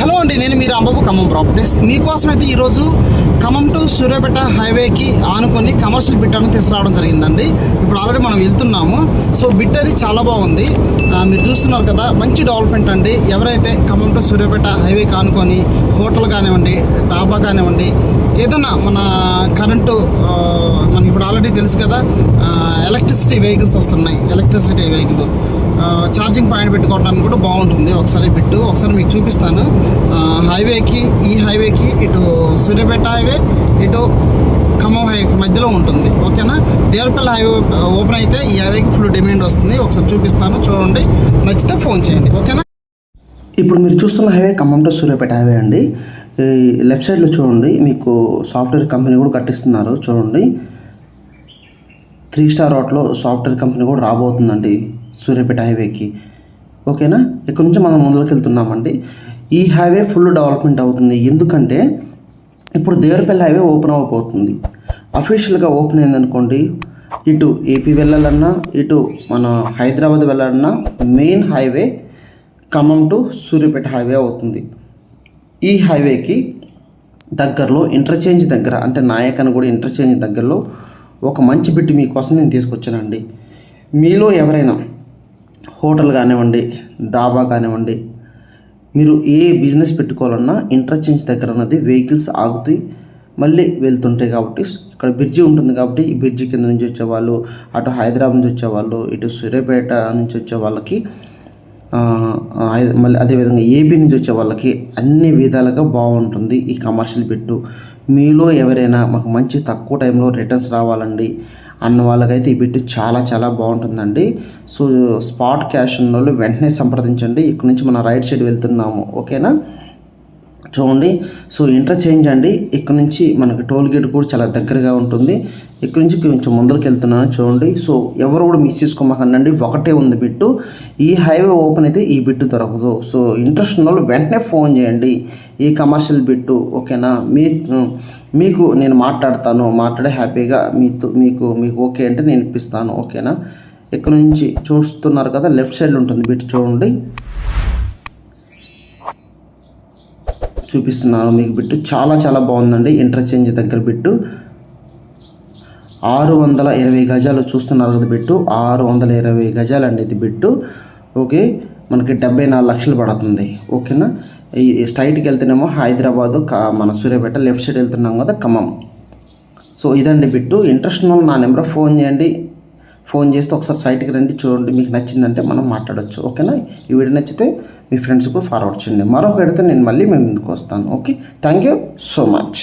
Hello అండి, నేను మీ Rambabu Khammam properties. మీకోసం అయితే ఈరోజు ఖమ్మం టు సూర్యాపేట హైవేకి ఆనుకొని కమర్షియల్ బిట్ అని తీసుకురావడం జరిగిందండి. ఇప్పుడు ఆల్రెడీ మనం వెళ్తున్నాము. సో బిట్ అది చాలా బాగుంది, మీరు చూస్తున్నారు కదా. మంచి డెవలప్మెంట్ అండి. ఎవరైతే ఖమ్మం టు సూర్యాపేట హైవేకి ఆనుకొని హోటల్ కానివ్వండి, డాబా కానివ్వండి, ఏదన్నా మన కరెంటు, మనకి ఇప్పుడు ఆల్రెడీ తెలుసు కదా, ఎలక్ట్రిసిటీ వెహికల్స్ వస్తున్నాయి. ఎలక్ట్రిసిటీ వెహికల్ ఛార్జింగ్ పాయింట్ పెట్టుకోవడానికి కూడా బాగుంటుంది. ఒకసారి మీకు చూపిస్తాను. ఈ హైవేకి ఇటు సూర్యాపేట హైవే, ఇటు ఖమ్మం హైవే మధ్యలో ఉంటుంది. ఓకేనా. దేవరపల్లి హైవే ఓపెన్ అయితే ఈ హైవేకి ఫుల్ డిమాండ్ వస్తుంది. ఒకసారి చూపిస్తాను, చూడండి. నచ్చితే ఫోన్ చేయండి. ఓకేనా. ఇప్పుడు మీరు చూస్తున్న highway Khammam to Suryapet highway అండి. లెఫ్ట్ సైడ్లో చూడండి, మీకు సాఫ్ట్వేర్ కంపెనీ కూడా కట్టిస్తున్నారు. చూడండి, 3 స్టార్ హోటల్లో సాఫ్ట్వేర్ కంపెనీ కూడా రాబోతుందండి సూర్యాపేట హైవేకి. ఓకేనా. ఇక్కడ నుంచి మనం ముందుకు వెళ్తున్నామండి. ఈ హైవే ఫుల్ డెవలప్మెంట్ అవుతుంది. ఎందుకంటే ఇప్పుడు దేవరపల్లి హైవే ఓపెన్ అవ్వబోతుంది. అఫీషియల్గా ఓపెన్ అయిందనుకోండి, ఇటు ఏపీ వెళ్ళాలన్నా, ఇటు మన హైదరాబాద్ వెళ్ళాలన్నా main highway Khammam to Suryapet highway అవుతుంది. ఈ హైవేకి దగ్గరలో ఇంటర్చేంజ్ దగ్గర, అంటే నాయకన్ కూడా ఇంటర్చేంజ్ దగ్గరలో ఒక మంచి బిట్ మీకోసం నేను తీసుకొచ్చానండి. మీలో ఎవరైనా హోటల్ కానివ్వండి, డాబా కానివ్వండి, మీరు ఏ బిజినెస్ పెట్టుకోవాలన్నా ఇంటర్చేంజ్ దగ్గర ఉన్నది వెహికల్స్ ఆగుతాయి, మళ్ళీ వెళ్తుంటాయి. కాబట్టి ఇక్కడ బ్రిడ్జి ఉంటుంది. కాబట్టి ఈ బ్రిడ్జి కింద నుంచి వచ్చేవాళ్ళు, అటు హైదరాబాద్ నుంచి వచ్చేవాళ్ళు, ఇటు సూర్యాపేట నుంచి వచ్చే వాళ్ళకి, మళ్ళీ అదేవిధంగా ఏపీ నుంచి వచ్చే వాళ్ళకి అన్ని విధాలుగా బాగుంటుంది ఈ కమర్షియల్ బిట్టు. మీలో ఎవరైనా మాకు మంచి తక్కువ టైంలో రిటర్న్స్ రావాలండి అన్న వాళ్ళకైతే ఈ బిట్ చాలా చాలా బాగుంటుందండి. సో స్పాట్ క్యాష్ ఉన్న వాళ్ళు వెంటనే సంప్రదించండి. ఇక్కడ నుంచి మనం రైట్ సైడ్ వెళ్తున్నాము. ఓకేనా. చూడండి, సో ఇంటర్చేంజ్ అండి. ఇక్కడ నుంచి మనకి టోల్ గేట్ కూడా చాలా దగ్గరగా ఉంటుంది. ఇక్కడ నుంచి కొంచెం ముందరికి వెళ్తున్నాను. చూడండి, సో ఎవరు కూడా మిస్ చేసుకోమాకండి. ఒకటే ఉంది బిట్టు. ఈ హైవే ఓపెన్ అయితే ఈ బిట్టు దొరకదు. సో ఇంట్రెస్ట్ ఉన్న వాళ్ళు వెంటనే ఫోన్ చేయండి. ఈ కమర్షియల్ బిట్టు. ఓకేనా. మీకు నేను మాట్లాడి హ్యాపీగా మీకు ఓకే అంటే నేను ఇప్పిస్తాను. ఓకేనా. ఇక్కడ నుంచి చూస్తున్నారు కదా, లెఫ్ట్ సైడ్ ఉంటుంది బిట్. చూడండి, చూపిస్తున్నాను మీకు బిట్టు. చాలా చాలా బాగుందండి. ఇంటర్చేంజ్ దగ్గర బిట్టు 620 గజాలు చూస్తున్నారు కదా బిట్టు. 620 గజాలు అండి ఇది బిట్టు. ఓకే, మనకి 74 లక్షలు పడుతుంది. ఓకేనా. ఈ స్ట్రైట్కి వెళ్తేనేమో హైదరాబాదు, మన సూర్యాపేట. లెఫ్ట్ సైడ్ వెళ్తున్నాం కదా ఖమ్మం. సో ఇదండి బిట్టు. ఇంట్రెస్ట్ ఉన్న నా నెంబర్ ఫోన్ చేయండి. ఫోన్ చేస్తే ఒకసారి సైట్కి రండి, చూడండి. మీకు నచ్చిందంటే మనం మాట్లాడవచ్చు. ఓకేనా. ఈ వీడియో నచ్చితే మీ ఫ్రెండ్స్ కూడా ఫార్వర్డ్ చేయండి. మరొక పెడితే నేను మళ్ళీ మేము ముందుకు వస్తాను. Okay, thank you so much.